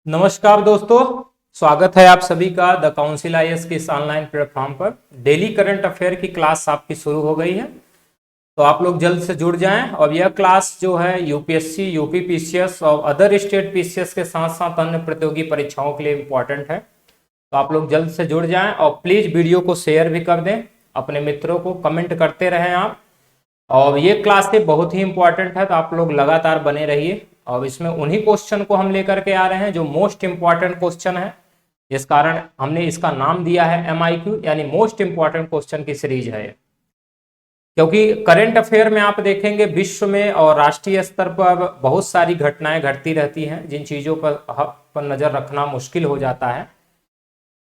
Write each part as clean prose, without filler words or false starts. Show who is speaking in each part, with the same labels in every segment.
Speaker 1: नमस्कार दोस्तों, स्वागत है आप सभी का द काउंसिल आईएएस के इस ऑनलाइन प्लेटफॉर्म पर। डेली करंट अफेयर की क्लास आपकी शुरू हो गई है, तो आप लोग जल्द से जुड़ जाएं। और यह क्लास जो है यूपीएससी, यूपी पीसीएस और अदर स्टेट पीसीएस के साथ साथ अन्य प्रतियोगी परीक्षाओं के लिए इम्पोर्टेंट है। तो आप लोग जल्द से जुड़ जाएं और प्लीज वीडियो को शेयर भी कर दें अपने मित्रों को, कमेंट करते रहें आप। और ये क्लासें बहुत ही इंपॉर्टेंट है, तो आप लोग लगातार बने रहिए। और इसमें उन्हीं क्वेश्चन को हम लेकर के आ रहे हैं जो मोस्ट इंपॉर्टेंट क्वेश्चन है। इस कारण हमने इसका नाम दिया है एमआईक्यू, यानी मोस्ट इंपॉर्टेंट क्वेश्चन की सीरीज है। क्योंकि करंट अफेयर में आप देखेंगे विश्व में और राष्ट्रीय स्तर पर बहुत सारी घटनाएं घटती रहती हैं, जिन चीजों पर नजर रखना मुश्किल हो जाता है।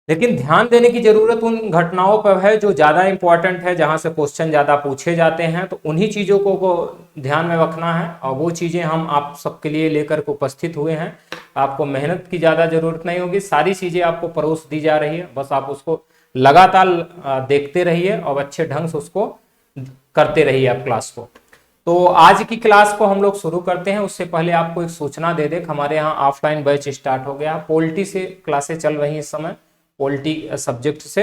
Speaker 1: लेकिन ध्यान देने की जरूरत उन घटनाओं पर है जो ज्यादा इंपॉर्टेंट है, जहां से क्वेश्चन ज्यादा पूछे जाते हैं। तो उन्हीं चीजों को ध्यान में रखना है, और वो चीजें हम आप सबके लिए लेकर के उपस्थित हुए हैं। आपको मेहनत की ज्यादा जरूरत नहीं होगी, सारी चीजें आपको परोस दी जा रही है, बस आप उसको लगातार देखते रहिए और अच्छे ढंग से उसको करते रहिए आप क्लास को। तो आज की क्लास को हम लोग शुरू करते हैं। उससे पहले आपको एक सूचना दे दे, हमारे यहाँ ऑफलाइन बैच स्टार्ट हो गया। पॉलिटी से क्लासेस चल रही हैं इस समय, पॉलिटी सब्जेक्ट से।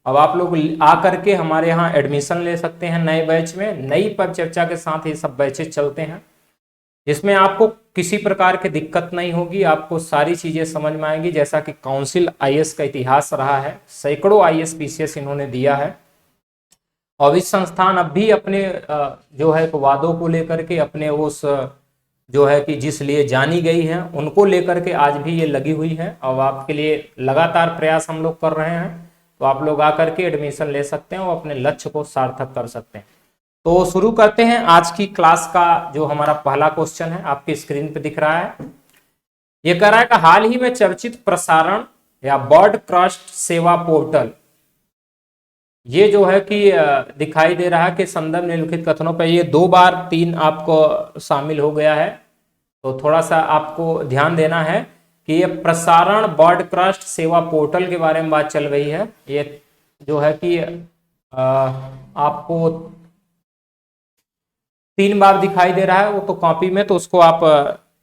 Speaker 1: अब आप लोग आ करके हमारे यहाँ एडमिशन ले सकते हैं नए बैच में। नई पर चर्चा के साथ ये सब बैचेज चलते हैं, जिसमें आपको किसी प्रकार की दिक्कत नहीं होगी, आपको सारी चीजें समझ में आएंगी। जैसा कि काउंसिल आईएएस का इतिहास रहा है, सैकड़ों आईएएस पीसीएस इन्होंने दिया है। और इस संस्थान अब भी अपने जो है वादों को लेकर के, अपने उस जो है कि जिस लिए जानी गई है, उनको लेकर के आज भी ये लगी हुई है। और आपके लिए लगातार प्रयास हम लोग कर रहे हैं। तो आप लोग आकर के एडमिशन ले सकते हैं और अपने लक्ष्य को सार्थक कर सकते हैं। तो शुरू करते हैं आज की क्लास का। जो हमारा पहला क्वेश्चन है आपकी स्क्रीन पे दिख रहा है। ये कह रहा है कि हाल ही में चर्चित प्रसारण या ब्रॉडकास्ट सेवा पोर्टल, ये जो है कि दिखाई दे रहा है कि संदर्भ निम्नलिखित कथनों पर, ये 2 बार 3 आपको शामिल हो गया है। तो थोड़ा सा आपको ध्यान देना है कि ये प्रसारण ब्रॉडकास्ट सेवा पोर्टल के बारे में बात चल रही है। ये जो है कि आपको 3 बार दिखाई दे रहा है वो तो कॉपी में, तो उसको आप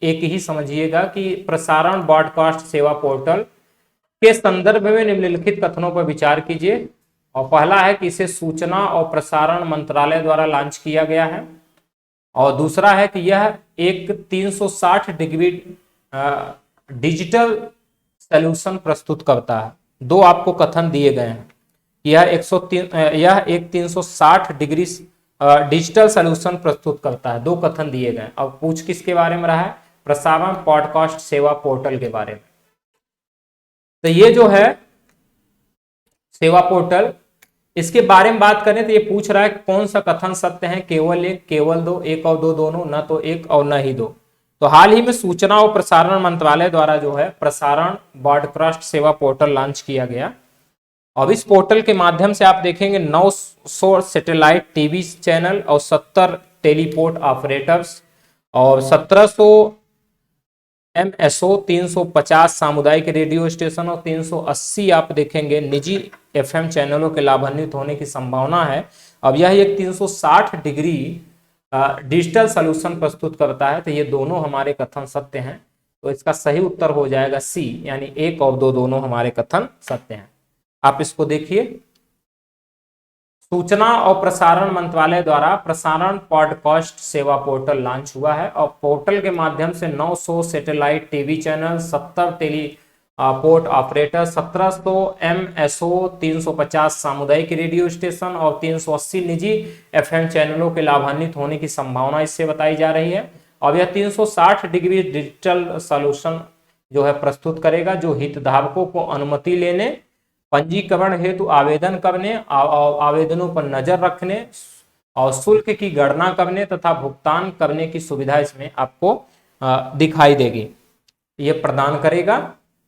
Speaker 1: एक ही समझिएगा कि प्रसारण ब्रॉडकास्ट सेवा पोर्टल के संदर्भ में निम्नलिखित कथनों पर विचार कीजिए। और पहला है कि इसे सूचना और प्रसारण मंत्रालय द्वारा लॉन्च किया गया है। और दूसरा है कि यह एक 360 डिग्री डिजिटल सॉल्यूशन प्रस्तुत करता है। 2 आपको कथन दिए गए हैं। यह एक 360 डिग्री डिजिटल सॉल्यूशन प्रस्तुत करता है। 2 कथन दिए गए। अब पूछ किसके बारे में रहा है? प्रसारण पॉडकास्ट सेवा पोर्टल के बारे में। तो ये जो है सेवा पोर्टल, इसके बारे में बात करें तो ये पूछ रहा है कौन सा कथन सत्य है, केवल एक, केवल 2, एक और दो दोनों, न तो एक और न ही 2। तो हाल ही में सूचना और प्रसारण मंत्रालय द्वारा जो है प्रसारण ब्रॉडकास्ट सेवा पोर्टल लॉन्च किया गया। अब इस पोर्टल के माध्यम से आप देखेंगे 900 सैटेलाइट टीवी चैनल और 70 टेलीपोर्ट ऑपरेटर्स और 1700 एमएसओ, 350 सामुदायिक रेडियो स्टेशन और 380 आप देखेंगे निजी एफएम चैनलों के लाभान्वित होने की संभावना है। अब यह एक 360 डिग्री डिजिटल सॉल्यूशन प्रस्तुत करता है। तो ये दोनों हमारे कथन सत्य हैं। तो इसका सही उत्तर हो जाएगा सी, यानी 1 और 2 दोनों हमारे कथन सत्य हैं। आप इसको देखिए, सूचना और प्रसारण मंत्रालय द्वारा प्रसारण पॉडकास्ट सेवा पोर्टल लॉन्च हुआ है। और पोर्टल के माध्यम से 900 satellite TV channel, 70 teleport operator, 1700 MSO, 350 सामुदायिक रेडियो स्टेशन और 380 निजी एफएम चैनलों के लाभान्वित होने की संभावना इससे बताई जा रही है। अब यह 360 डिग्री डिजिटल सॉल्यूशन जो है प्रस्तुत करेगा, जो हितधारकों को अनुमति लेने, पंजीकरण हेतु आवेदन करने, आवेदनों पर नजर रखने और शुल्क की गणना करने तथा भुगतान करने की सुविधा इसमें आपको दिखाई देगी, ये प्रदान करेगा।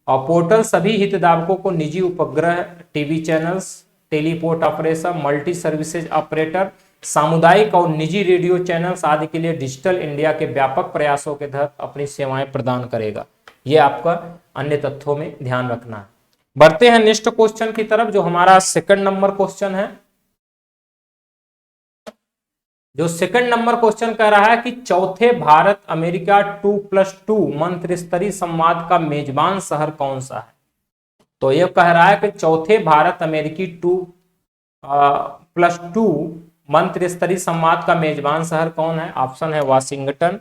Speaker 1: और पोर्टल सभी हितधारकों को निजी उपग्रह TV channels, teleport operator, multi services operator, सामुदायिक और निजी रेडियो चैनल्स आदि के लिए डिजिटल इंडिया के व्यापक प्रयासों के तहत अपनी सेवाएं प्रदान करेगा। ये आपका अन्य तथ्यों में ध्यान रखना है। बढ़ते हैं नेक्स्ट क्वेश्चन की तरफ, जो हमारा सेकंड नंबर क्वेश्चन है। जो सेकंड नंबर क्वेश्चन कह रहा है कि चौथे भारत अमेरिका 2+2 मंत्री स्तरीय संवाद का मेजबान शहर कौन सा है। तो यह कह रहा है कि चौथे भारत अमेरिकी 2+2 मंत्री स्तरीय संवाद का मेजबान शहर कौन है। ऑप्शन है वाशिंगटन,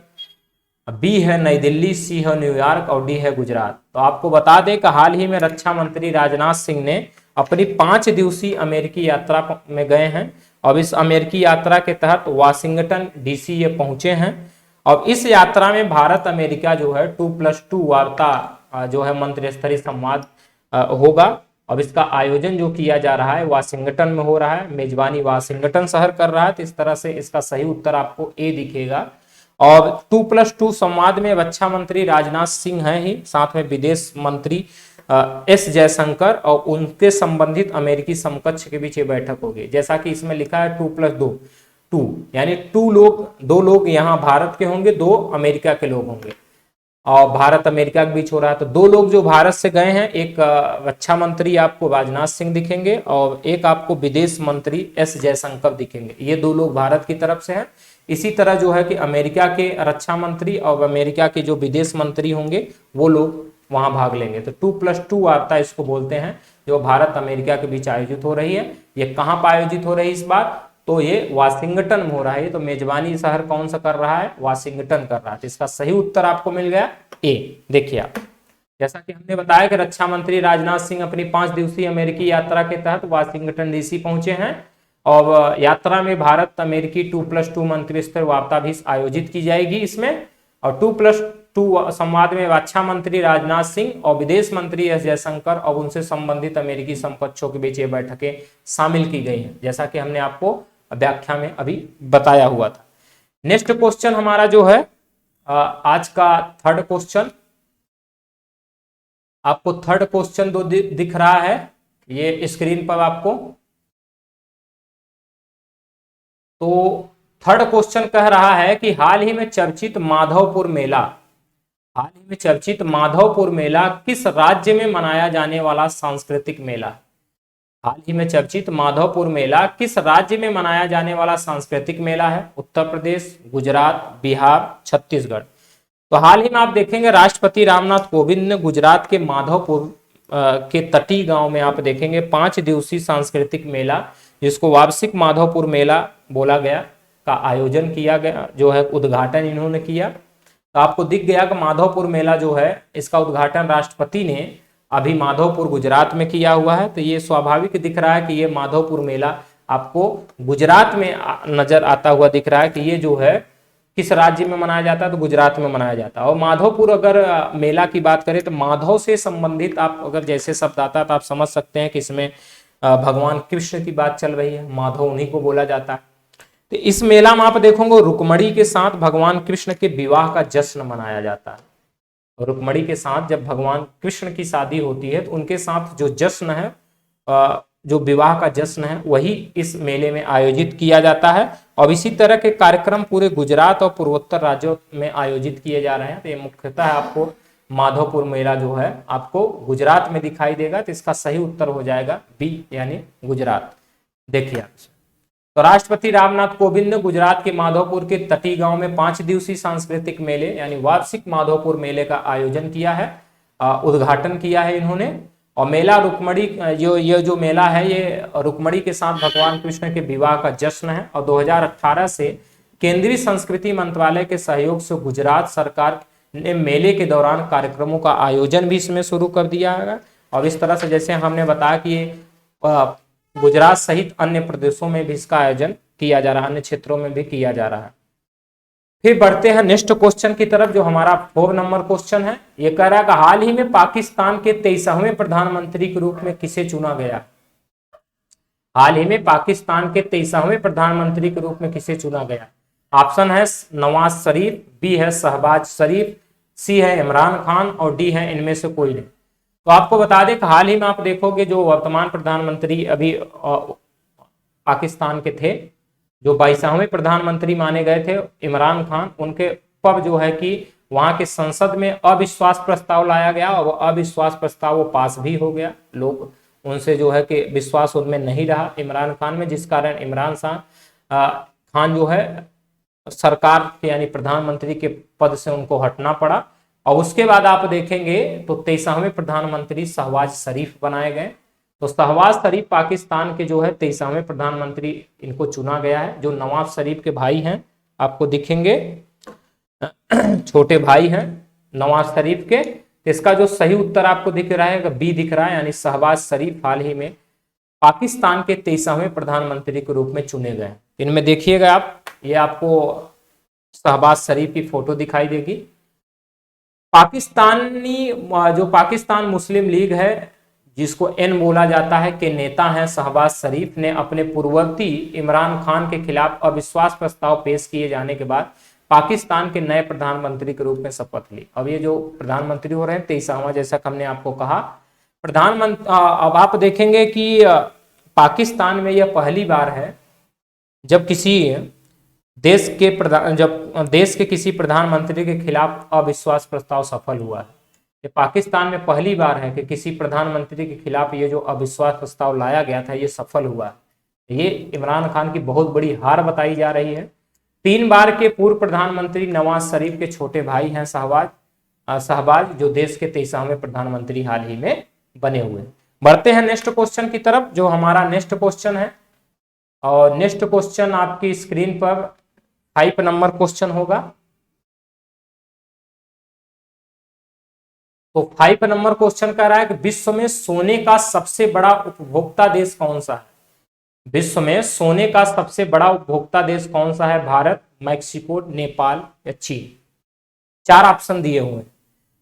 Speaker 1: बी है नई दिल्ली, सी है न्यूयॉर्क और डी है गुजरात। तो आपको बता दें कि हाल ही में रक्षा मंत्री राजनाथ सिंह ने अपनी 5 दिवसीय अमेरिकी यात्रा में गए हैं। अब इस अमेरिकी यात्रा के तहत वाशिंगटन डीसी ये पहुंचे हैं। और इस यात्रा में भारत अमेरिका जो है 2+2 वार्ता जो है मंत्री स्तरीय संवाद होगा। अब इसका आयोजन जो किया जा रहा है वाशिंगटन में हो रहा है, मेजबानी वाशिंगटन शहर कर रहा है। तो इस तरह से इसका सही उत्तर आपको ए दिखेगा। और 2+2 संवाद में रक्षा मंत्री राजनाथ सिंह हैं ही, साथ में विदेश मंत्री एस जयशंकर और उनके संबंधित अमेरिकी समकक्ष के बीच ये बैठक होगी। जैसा कि इसमें लिखा है 2+2 2 यानी 2 लोग यहाँ भारत के होंगे, 2 अमेरिका के लोग होंगे और भारत अमेरिका के बीच हो रहा है। तो 2 लोग जो भारत से गए हैं, एक रक्षा मंत्री आपको राजनाथ सिंह दिखेंगे और एक आपको विदेश मंत्री एस जयशंकर दिखेंगे। ये 2 लोग भारत की तरफ से हैं। इसी तरह जो है कि अमेरिका के रक्षा मंत्री और अमेरिका के जो विदेश मंत्री होंगे वो लोग वहां भाग लेंगे। तो 2+2 वार्ता इसको बोलते हैं, जो भारत अमेरिका के बीच आयोजित हो रही है। ये कहां पर आयोजित हो रही है इस बार, तो ये वाशिंगटन में हो रहा है। तो मेजबानी शहर कौन सा कर रहा है, वाशिंगटन कर रहा है। तो इसका सही उत्तर आपको मिल गया ए। देखिए आप, जैसा कि हमने बताया कि रक्षा मंत्री राजनाथ सिंह अपनी 5 दिवसीय अमेरिकी यात्रा के तहत वाशिंगटन डीसी पहुंचे हैं और यात्रा में भारत अमेरिकी 2+2 मंत्री स्तर वार्ता भी आयोजित की जाएगी इसमें। और 2+2 संवाद में रक्षा मंत्री राजनाथ सिंह और विदेश मंत्री एस जयशंकर और उनसे संबंधित अमेरिकी समकक्षों के बीच ये बैठकें शामिल की गई हैं, जैसा कि हमने आपको व्याख्या में अभी बताया हुआ था। नेक्स्ट क्वेश्चन हमारा जो है आज का थर्ड क्वेश्चन, आपको थर्ड क्वेश्चन दो दिख रहा है ये स्क्रीन पर आपको। तो थर्ड क्वेश्चन कह रहा है कि हाल ही में चर्चित माधवपुर मेला किस राज्य में मनाया जाने वाला सांस्कृतिक मेला है। हाल ही में चर्चित माधवपुर मेला किस राज्य में मनाया जाने वाला सांस्कृतिक मेला है। उत्तर प्रदेश, गुजरात, बिहार, छत्तीसगढ़। तो हाल ही में आप देखेंगे राष्ट्रपति रामनाथ कोविंद ने गुजरात के माधवपुर के तटीय गांव में आप देखेंगे 5 दिवसीय सांस्कृतिक मेला, जिसको वार्षिक माधवपुर मेला बोला गया, का आयोजन किया गया, जो है उद्घाटन इन्होंने किया। तो आपको दिख गया कि माधवपुर मेला जो है इसका उद्घाटन राष्ट्रपति ने अभी माधवपुर गुजरात में किया हुआ है। तो ये स्वाभाविक दिख रहा है कि ये माधवपुर मेला आपको गुजरात में नजर आता हुआ दिख रहा है कि ये जो है किस राज्य में मनाया जाता है, तो गुजरात में मनाया जाता है। और माधवपुर अगर मेला की बात करें तो माधव से संबंधित आप अगर जैसे शब्द आता है तो आप समझ सकते हैं कि इसमें भगवान कृष्ण की बात चल रही है, माधव उन्हीं को बोला जाता है। तो इस मेला में आप देखोगे रुक्मणी के साथ भगवान कृष्ण के विवाह का जश्न मनाया जाता है। रुक्मणी के साथ जब भगवान कृष्ण की शादी होती है तो उनके साथ जो जश्न है, जो विवाह का जश्न है, वही इस मेले में आयोजित किया जाता है। और इसी तरह के कार्यक्रम पूरे गुजरात और पूर्वोत्तर राज्यों में आयोजित किए जा रहे हैं। तो ये मुख्यतः आपको माधवपुर मेला जो है आपको गुजरात में दिखाई देगा। तो इसका सही उत्तर हो जाएगा बी यानी गुजरात। देखिए आप, तो राष्ट्रपति रामनाथ कोविंद ने गुजरात के माधवपुर के तटीय गांव में 5 दिवसीय सांस्कृतिक मेले यानी वार्षिक माधवपुर मेले का आयोजन किया है, उद्घाटन किया है इन्होंने। और मेला रुक्मणी ये जो मेला है ये रुक्मणी के साथ भगवान कृष्ण के विवाह का जश्न है। और 2018 से केंद्रीय संस्कृति मंत्रालय के सहयोग से गुजरात सरकार ने मेले के दौरान कार्यक्रमों का आयोजन भी इसमें शुरू कर दिया है। और इस तरह से जैसे हमने बताया कि गुजरात सहित अन्य प्रदेशों में भी इसका आयोजन किया जा रहा है, अन्य क्षेत्रों में भी किया जा रहा है। फिर बढ़ते हैं नेक्स्ट क्वेश्चन की तरफ, जो हमारा 4 नंबर क्वेश्चन है। ये कह रहा है कि हाल ही में पाकिस्तान के 23वें प्रधानमंत्री के रूप में किसे चुना गया। हाल ही में पाकिस्तान के 23वें प्रधानमंत्री के रूप में किसे चुना गया। ऑप्शन है नवाज शरीफ, बी है शहबाज शरीफ, सी है इमरान खान और डी है इनमें से कोई नहीं। तो आपको बता दें कि हाल ही में आप देखोगे जो वर्तमान प्रधानमंत्री अभी पाकिस्तान के थे, जो 22वें प्रधानमंत्री माने गए थे इमरान खान, उनके पर जो है कि वहां के संसद में अविश्वास प्रस्ताव लाया गया और अविश्वास प्रस्ताव वो पास भी हो गया। लोग उनसे जो है कि विश्वास उनमें नहीं रहा इमरान खान में, जिस कारण इमरान खान जो है सरकार के यानी प्रधानमंत्री के पद से उनको हटना पड़ा। और उसके बाद आप देखेंगे तो 23वें प्रधानमंत्री शहबाज शरीफ बनाए गए। तो शहबाज शरीफ पाकिस्तान के जो है 23वें प्रधानमंत्री इनको चुना गया है, जो नवाज शरीफ के भाई हैं, आपको दिखेंगे छोटे भाई हैं नवाज शरीफ के। इसका जो सही उत्तर आपको दिख रहा है बी दिख रहा है, यानी शहबाज शरीफ हाल ही में पाकिस्तान के 23वें प्रधानमंत्री के रूप में चुने गए। इनमें देखिएगा आप, ये आपको शहबाज शरीफ की फोटो दिखाई देगी। पाकिस्तानी जो पाकिस्तान मुस्लिम लीग है जिसको एन बोला जाता है के नेता हैं शहबाज शरीफ ने अपने पूर्ववर्ती इमरान खान के खिलाफ अविश्वास प्रस्ताव पेश किए जाने के बाद पाकिस्तान के नए प्रधानमंत्री के रूप में शपथ ली। अब ये जो प्रधानमंत्री हो रहे हैं 23वां, जैसा कि हमने आपको कहा प्रधानमंत्री। अब आप देखेंगे कि पाकिस्तान में यह पहली बार है जब किसी देश के किसी प्रधानमंत्री के खिलाफ अविश्वास प्रस्ताव सफल हुआ है। ये पाकिस्तान में पहली बार है कि किसी प्रधानमंत्री के खिलाफ ये जो अविश्वास प्रस्ताव लाया गया था ये सफल हुआ है। ये इमरान खान की बहुत बड़ी हार बताई जा रही है। 3 बार के पूर्व प्रधानमंत्री नवाज शरीफ के छोटे भाई हैं शहबाज, जो देश के 23वें प्रधानमंत्री हाल ही में बने हुए। बढ़ते हैं नेक्स्ट क्वेश्चन की तरफ, जो हमारा नेक्स्ट क्वेश्चन है। और नेक्स्ट क्वेश्चन आपकी स्क्रीन पर 5 नंबर क्वेश्चन होगा। तो 5 नंबर क्वेश्चन कह रहा है कि विश्व में सोने का सबसे बड़ा उपभोक्ता देश कौन सा है? विश्व में सोने का सबसे बड़ा उपभोक्ता देश कौन सा है? भारत, मैक्सिको, नेपाल या चीन। 4 ऑप्शन दिए हुए हैं।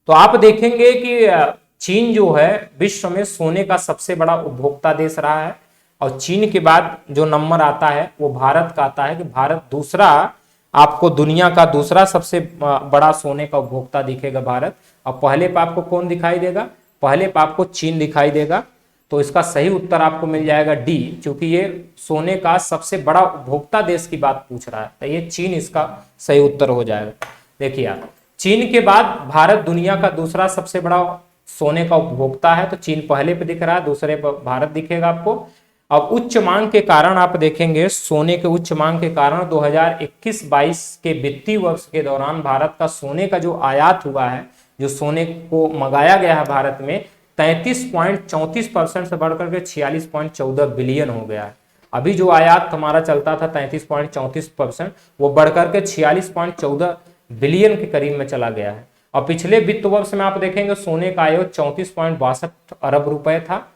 Speaker 1: तो आप देखेंगे कि चीन जो है विश्व में सोने का सबसे बड़ा उपभोक्ता देश रहा है, और चीन के बाद जो नंबर आता है वो भारत का आता है कि भारत दूसरा, आपको दुनिया का दूसरा सबसे बड़ा सोने का उपभोक्ता दिखेगा भारत। और पहले पे आपको कौन दिखाई देगा? पहले पे आपको चीन दिखाई देगा। तो इसका सही उत्तर आपको मिल जाएगा डी, क्योंकि ये सोने का सबसे बड़ा उपभोक्ता देश की बात पूछ रहा है, तो ये चीन इसका सही उत्तर हो जाएगा। देखिए आप, चीन के बाद भारत दुनिया का दूसरा सबसे बड़ा सोने का उपभोक्ता है, तो चीन पहले पे दिख रहा है, दूसरे पर भारत दिखेगा आपको। अब उच्च मांग के कारण आप देखेंगे, सोने के उच्च मांग के कारण 2021-22 के वित्तीय वर्ष के दौरान भारत का सोने का जो आयात हुआ है, जो सोने को मंगाया गया है भारत में, 33.34% से बढ़कर के 46.14 बिलियन हो गया है। अभी जो आयात हमारा चलता था 33.34%, वो बढ़कर के 46.14 बिलियन के करीब में चला गया है। और पिछले वित्त वर्ष में आप देखेंगे सोने का आयात 34.62 अरब रुपए था,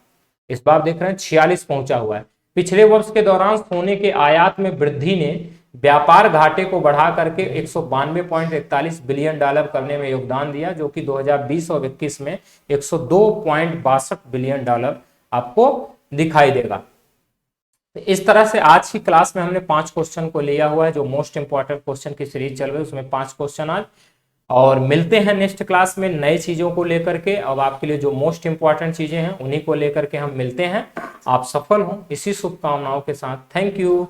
Speaker 1: इस बार देख रहे हैं 46 पहुंचा हुआ है। पिछले वर्ष के दौरान सोने के आयात में वृद्धि ने व्यापार घाटे को बढ़ा करके 192.41 बिलियन डॉलर करने में योगदान दिया, जो कि 2020 और 21 में 102.62 बिलियन डॉलर आपको दिखाई देगा। तो इस तरह से आज की क्लास में हमने 5 क्वेश्चन को लिया हुआ है, जो मोस्ट इंपॉर्टेंट क्वेश्चन की सीरीज चल रही है उसमें 5 क्वेश्चन आज। और मिलते हैं नेक्स्ट क्लास में नई चीजों को लेकर के। अब आपके लिए जो मोस्ट इंपॉर्टेंट चीजें हैं उन्हीं को लेकर के हम मिलते हैं। आप सफल हों इसी शुभकामनाओं के साथ। Thank you.